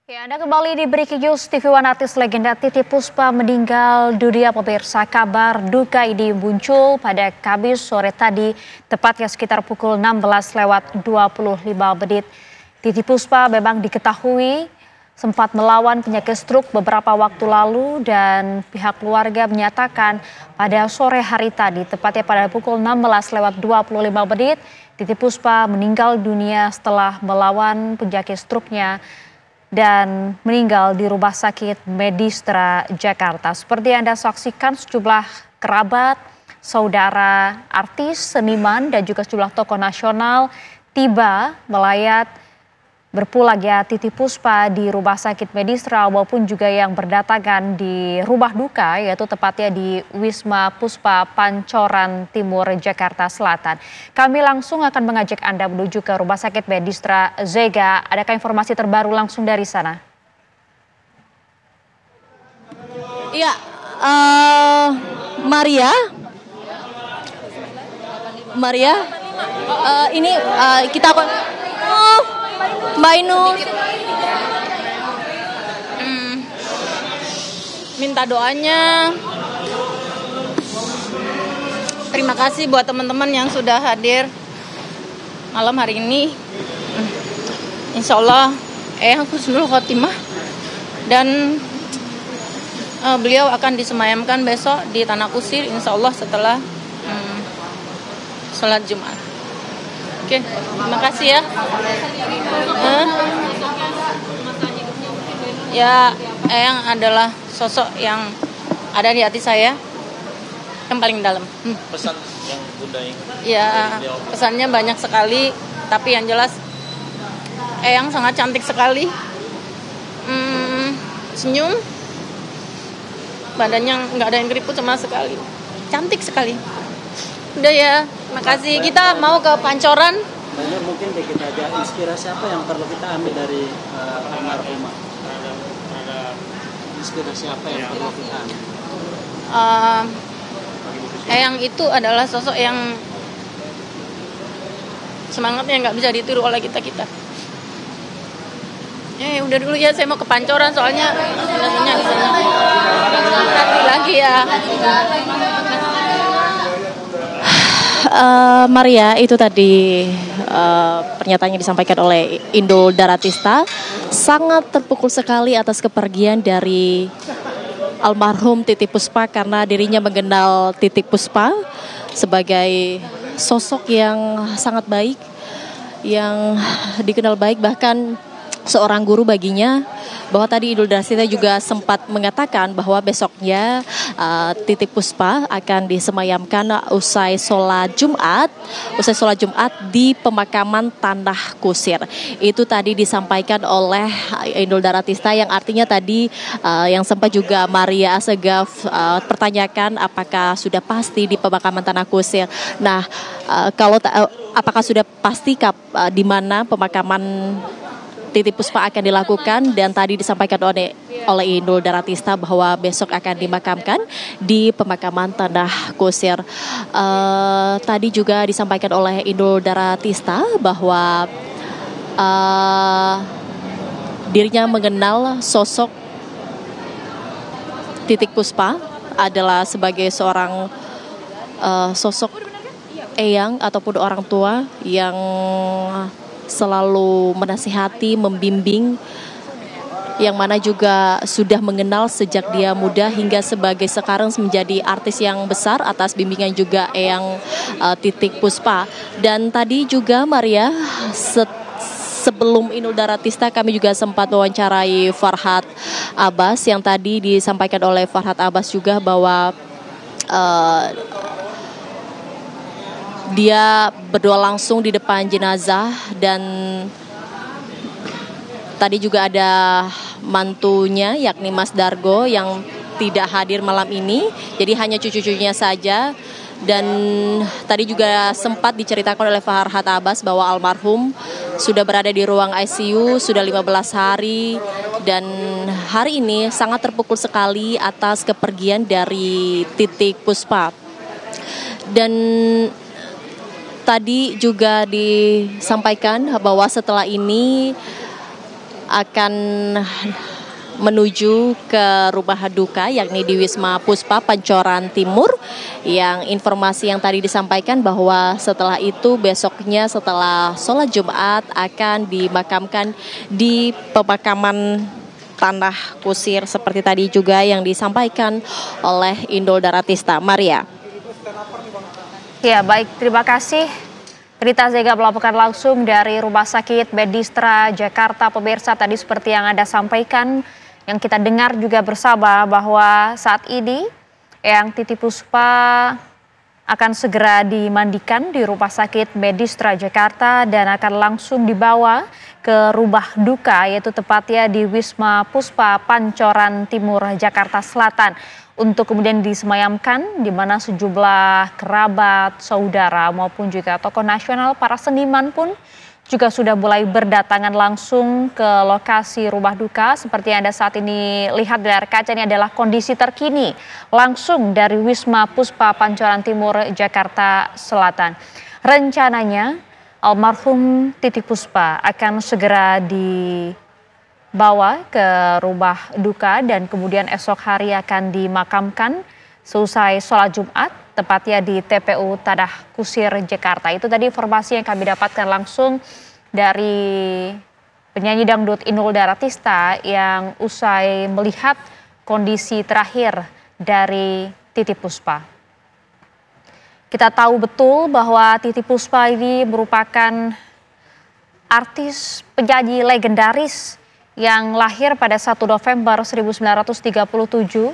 Ya, Anda kembali di Breaking News TV One. Artis legenda Titiek Puspa meninggal dunia, pemirsa. Kabar duka ini muncul pada Kamis sore tadi, tepatnya sekitar pukul 16:25. Titiek Puspa memang diketahui sempat melawan penyakit stroke beberapa waktu lalu dan pihak keluarga menyatakan pada sore hari tadi, tepatnya pada pukul 16:25, Titiek Puspa meninggal dunia setelah melawan penyakit stroke-nya dan meninggal di Rumah Sakit Medistra Jakarta. Seperti yang Anda saksikan, sejumlah kerabat, saudara artis, seniman, dan juga sejumlah tokoh nasional tiba melayat berpulang Titiek Puspa di Rumah Sakit Medistra maupun juga yang berdatangan di rumah duka, yaitu tepatnya di Wisma Puspa Pancoran Timur, Jakarta Selatan. Kami langsung akan mengajak Anda menuju ke Rumah Sakit Medistra. Zega, adakah informasi terbaru langsung dari sana? Iya, Maria, ini kita akan Mbak Inul, minta doanya. Terima kasih buat teman-teman yang sudah hadir malam hari ini. Insya Allah husnul khotimah, dan beliau akan disemayamkan besok di Tanah Kusir, insya Allah setelah sholat Jumat. Oke, terima kasih ya. Ya, Eyang adalah sosok yang ada di hati saya yang paling dalam. Pesan yang Bunda ingin? Ya, pesannya banyak sekali, tapi yang jelas Eyang sangat cantik sekali. Senyum, badannya nggak ada yang keriput sama sekali, cantik sekali. Udah ya, makasih. Kita mau ke Pancoran. Banyak mungkin dikit aja inspirasi apa yang perlu kita ambil dari almarhumah? Inspirasi apa yang perlu kita ambil? Eyang itu adalah sosok yang semangatnya nggak bisa ditiru oleh kita. Udah dulu ya, saya mau ke Pancoran soalnya biasanya di sana. Nanti lagi ya. Maria, itu tadi pernyataan yang disampaikan oleh Inul Daratista. Sangat terpukul sekali atas kepergian dari almarhum Titiek Puspa, karena dirinya mengenal Titiek Puspa sebagai sosok yang sangat baik, yang dikenal baik, bahkan seorang guru baginya. Bahwa tadi Inul Daratista juga sempat mengatakan bahwa besoknya Titiek Puspa akan disemayamkan usai sholat Jumat di pemakaman Tanah Kusir. Itu tadi disampaikan oleh Inul Daratista, yang artinya tadi yang sempat juga Maria Asegaf pertanyakan apakah sudah pasti di pemakaman Tanah Kusir. Nah, apakah sudah pasti di mana pemakaman Titiek Puspa akan dilakukan, dan tadi disampaikan oleh Inul Daratista bahwa besok akan dimakamkan di pemakaman Tanah Kusir. Tadi juga disampaikan oleh Inul Daratista bahwa dirinya mengenal sosok Titiek Puspa adalah sebagai seorang sosok eyang ataupun orang tua yang selalu menasihati, membimbing, yang mana juga sudah mengenal sejak dia muda hingga sebagai sekarang menjadi artis yang besar atas bimbingan juga eyang Titiek Puspa. Dan tadi juga Maria, sebelum Inul Daratista kami juga sempat mewawancarai Farhad Abbas, yang tadi disampaikan oleh Farhad Abbas juga bahwa dia berdoa langsung di depan jenazah, dan tadi juga ada mantunya yakni Mas Dargo yang tidak hadir malam ini, jadi hanya cucu-cucunya saja. Dan tadi juga sempat diceritakan oleh Farhad Abbas bahwa almarhum sudah berada di ruang ICU sudah 15 hari, dan hari ini sangat terpukul sekali atas kepergian dari Titiek Puspa. Dan tadi juga disampaikan bahwa setelah ini akan menuju ke rumah duka yakni di Wisma Puspa Pancoran Timur, yang informasi yang tadi disampaikan bahwa setelah itu besoknya setelah sholat Jumat akan dimakamkan di pemakaman Tanah Kusir seperti tadi juga yang disampaikan oleh Indul Daratista. Maria. Ya, baik, terima kasih. Rita Zega melaporkan langsung dari Rumah Sakit Medistra Jakarta. Pemirsa, tadi seperti yang Anda sampaikan, yang kita dengar juga bersama bahwa saat ini Eyang Titi Puspa akan segera dimandikan di Rumah Sakit Medistra Jakarta dan akan langsung dibawa ke rumah duka, yaitu tepatnya di Wisma Puspa Pancoran Timur, Jakarta Selatan, untuk kemudian disemayamkan, di mana sejumlah kerabat, saudara maupun juga tokoh nasional, para seniman pun juga sudah mulai berdatangan langsung ke lokasi rumah duka. Seperti yang Anda saat ini lihat dari kaca, ini adalah kondisi terkini langsung dari Wisma Puspa Pancoran Timur, Jakarta Selatan. Rencananya almarhum Titi Puspa akan segera dibawa ke rumah duka dan kemudian esok hari akan dimakamkan seusai sholat Jumat, tepatnya di TPU Tanah Kusir, Jakarta. Itu tadi informasi yang kami dapatkan langsung dari penyanyi dangdut Indul Daratista yang usai melihat kondisi terakhir dari Titi Puspa. Kita tahu betul bahwa Titi Puspa ini merupakan artis penyanyi legendaris yang lahir pada 1 November 1937.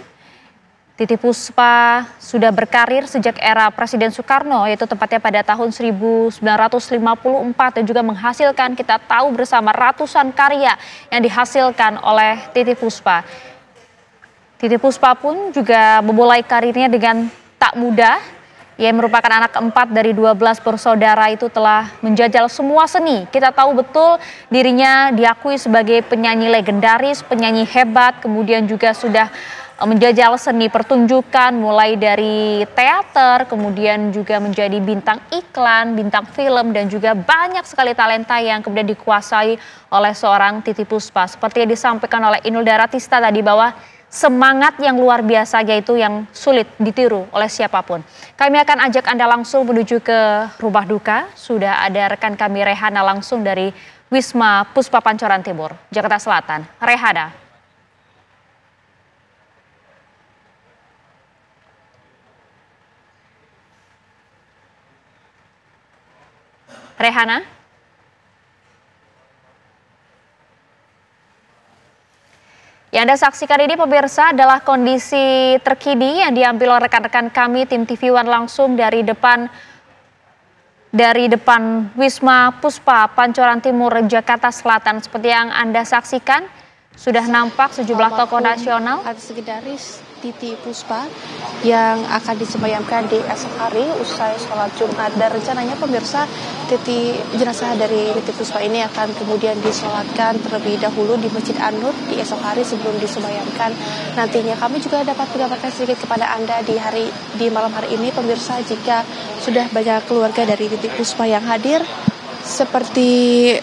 Titi Puspa sudah berkarir sejak era Presiden Soekarno, yaitu tepatnya pada tahun 1954, dan juga menghasilkan, kita tahu bersama, ratusan karya yang dihasilkan oleh Titi Puspa. Titi Puspa pun juga memulai karirnya dengan tak mudah. Ia merupakan anak keempat dari 12 bersaudara, itu telah menjajal semua seni. Kita tahu betul dirinya diakui sebagai penyanyi legendaris, penyanyi hebat, kemudian juga sudah menjajal seni pertunjukan mulai dari teater, kemudian juga menjadi bintang iklan, bintang film, dan juga banyak sekali talenta yang kemudian dikuasai oleh seorang Titi Puspa. Seperti yang disampaikan oleh Indul Daratista tadi, bahwa semangat yang luar biasa yaitu yang sulit ditiru oleh siapapun. Kami akan ajak Anda langsung menuju ke rumah duka. Sudah ada rekan kami Rehana langsung dari Wisma Puspa Pancoran Timur, Jakarta Selatan. Rehana. Rehana. Yang Anda saksikan ini, pemirsa, adalah kondisi terkini yang diambil oleh rekan-rekan kami tim TV One langsung dari depan Wisma Puspa Pancoran Timur, Jakarta Selatan. Seperti yang Anda saksikan, sudah nampak sejumlah tokoh nasional. Artis legendaris Titi Puspa yang akan disemayamkan di esok hari usai sholat Jumat, dan rencananya pemirsa, jenazah dari Titi Puspa ini akan kemudian disolatkan terlebih dahulu di Masjid An-Nur di esok hari sebelum disemayamkan nantinya. Kami juga dapat mengabarkan sedikit kepada Anda di malam hari ini, pemirsa, jika sudah banyak keluarga dari Titi Puspa yang hadir, seperti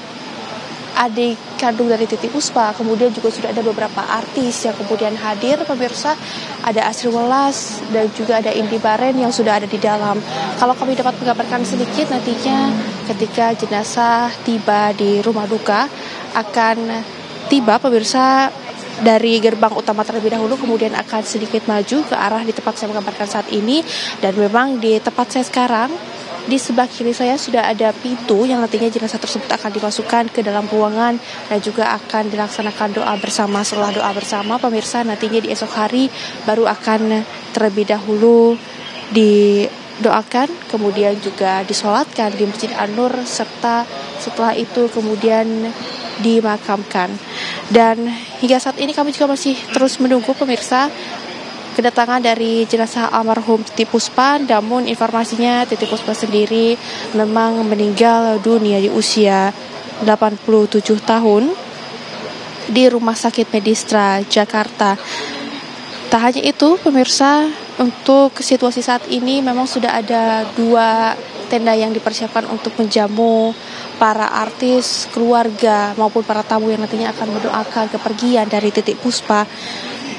adik kandung dari Titi Puspa, kemudian juga sudah ada beberapa artis yang kemudian hadir, pemirsa. Ada Asri Welas dan juga ada Indi Baren yang sudah ada di dalam. Kalau kami dapat mengabarkan sedikit, nantinya ketika jenazah tiba di rumah duka akan tiba, pemirsa, dari gerbang utama terlebih dahulu, kemudian akan sedikit maju ke arah di tempat saya mengabarkan saat ini. Dan memang di tempat saya sekarang, di sebelah kiri saya sudah ada pintu yang nantinya jenazah tersebut akan dimasukkan ke dalam ruangan dan juga akan dilaksanakan doa bersama. Setelah doa bersama, pemirsa, nantinya di esok hari baru akan terlebih dahulu didoakan, kemudian juga disolatkan di Masjid An-Nur, serta setelah itu kemudian dimakamkan. Dan hingga saat ini kami juga masih terus menunggu, pemirsa, kedatangan dari jenazah almarhum Titi Puspa. Namun informasinya Titi Puspa sendiri memang meninggal dunia di usia 87 tahun di Rumah Sakit Medistra Jakarta. Tak hanya itu, pemirsa, untuk situasi saat ini memang sudah ada 2 tenda yang dipersiapkan untuk menjamu para artis, keluarga maupun para tamu yang nantinya akan mendoakan kepergian dari Titiek Puspa.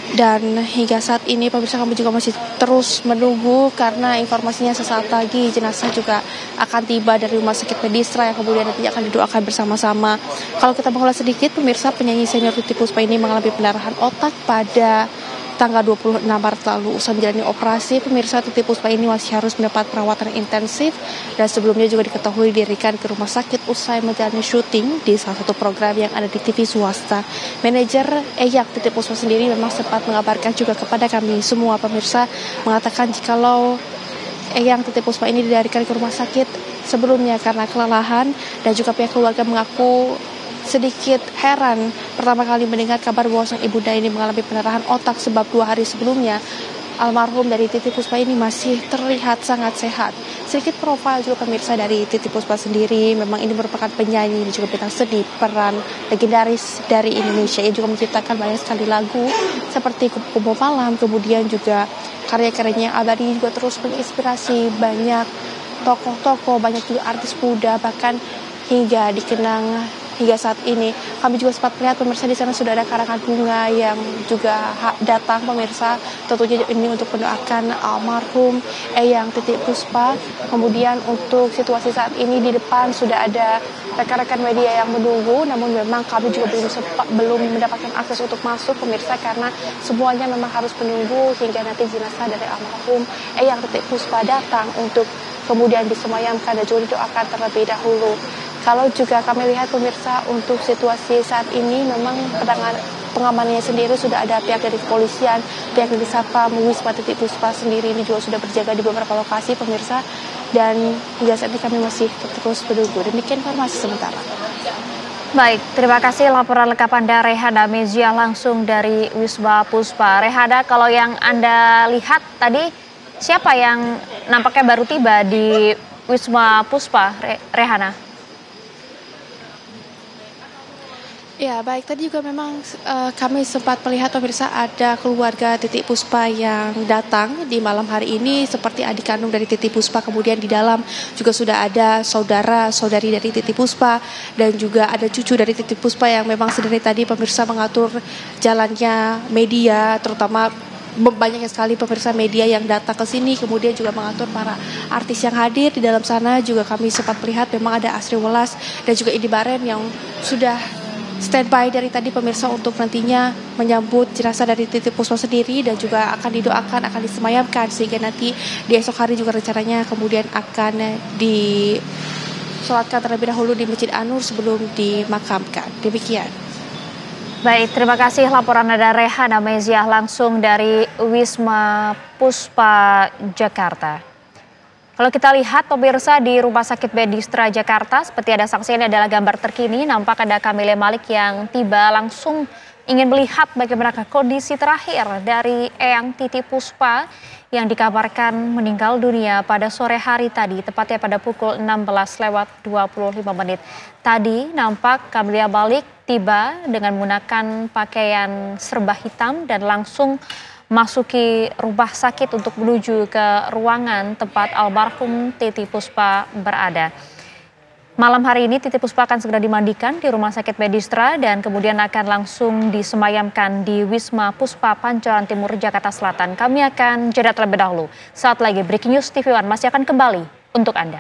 Dan hingga saat ini pemirsa kami juga masih terus menunggu karena informasinya sesaat lagi jenazah juga akan tiba dari Rumah Sakit Medistra yang kemudian nantinya akan didoakan bersama-sama. Kalau kita mengulas sedikit, pemirsa, penyanyi senior Titiek Puspa ini mengalami pendarahan otak pada tanggal 26 Maret lalu. Usai menjalani operasi, pemirsa, Titiek Puspa ini masih harus mendapat perawatan intensif dan sebelumnya juga diketahui didirikan ke rumah sakit usai menjalani syuting di salah satu program yang ada di TV swasta. Manajer Eyang Titiek Puspa sendiri memang sempat mengabarkan juga kepada kami semua pemirsa, mengatakan jikalau Eyang Titiek Puspa ini didirikan ke rumah sakit sebelumnya karena kelelahan, dan juga pihak keluarga mengaku sedikit heran pertama kali mendengar kabar bahwa sang ibunda ini mengalami pendarahan otak sebab 2 hari sebelumnya almarhum dari Titiek Puspa ini masih terlihat sangat sehat. Sedikit profil juga pemirsa dari Titiek Puspa sendiri, memang ini merupakan penyanyi dan juga bintang sedih peran legendaris dari Indonesia. Ia juga menciptakan banyak sekali lagu seperti Kupu Malam, kemudian juga karya-karyanya yang abadi juga terus menginspirasi banyak tokoh-tokoh, banyak juga artis muda, bahkan hingga dikenang hingga saat ini. Kami juga sempat melihat pemirsa di sana sudah ada karangan bunga yang juga datang pemirsa, tentunya ini untuk mendoakan almarhum Eyang Titiek Puspa. Kemudian untuk situasi saat ini di depan sudah ada rekan-rekan media yang menunggu, namun memang kami juga belum mendapatkan akses untuk masuk pemirsa karena semuanya memang harus menunggu hingga nanti jenazah dari almarhum Eyang Titiek Puspa datang untuk kemudian disemayamkan dan juga didoakan terlebih dahulu. Kalau juga kami lihat pemirsa, untuk situasi saat ini memang pengamanannya sendiri sudah ada pihak dari kepolisian, pihak dari Satpam Wisma Titiek Puspa sendiri ini juga sudah berjaga di beberapa lokasi pemirsa, dan hingga saat ini kami masih terus menunggu. Demikian informasi sementara. Baik, terima kasih laporan lengkap Anda Rehana Meziah langsung dari Wisma Puspa. Rehana, kalau yang Anda lihat tadi, siapa yang nampaknya baru tiba di Wisma Puspa, Rehana? Ya, baik, tadi juga memang kami sempat melihat pemirsa ada keluarga Titiek Puspa yang datang di malam hari ini seperti adik kandung dari Titiek Puspa, kemudian di dalam juga sudah ada saudara-saudari dari Titiek Puspa dan juga ada cucu dari Titiek Puspa yang memang sedari tadi pemirsa mengatur jalannya media, terutama banyak sekali pemirsa media yang datang ke sini, kemudian juga mengatur para artis yang hadir di dalam sana. Juga kami sempat melihat memang ada Asri Welas dan juga Indy Barens yang sudah standby dari tadi pemirsa untuk nantinya menyambut jenazah dari Titiek Puspa sendiri dan juga akan didoakan, akan disemayamkan sehingga nanti di esok hari juga rencananya kemudian akan disolatkan terlebih dahulu di Masjid An-Nur sebelum dimakamkan. Demikian. Baik, terima kasih laporan Anda Rehana Meziah langsung dari Wisma Puspa Jakarta. Kalau kita lihat pemirsa di Rumah Sakit Medistra Jakarta, seperti ada saksi, ini adalah gambar terkini, nampak ada Kamile Malik yang tiba langsung ingin melihat bagaimana kondisi terakhir dari Eyang Titiek Puspa yang dikabarkan meninggal dunia pada sore hari tadi, tepatnya pada pukul 16:25. Tadi nampak Kamile Malik tiba dengan menggunakan pakaian serba hitam dan langsung masuki rumah sakit untuk menuju ke ruangan tempat almarhum Titiek Puspa berada. Malam hari ini Titiek Puspa akan segera dimandikan di Rumah Sakit Medistra dan kemudian akan langsung disemayamkan di Wisma Puspa Pancoran Timur, Jakarta Selatan. Kami akan jeda terlebih dahulu. Saat lagi Breaking News TV One masih akan kembali untuk Anda.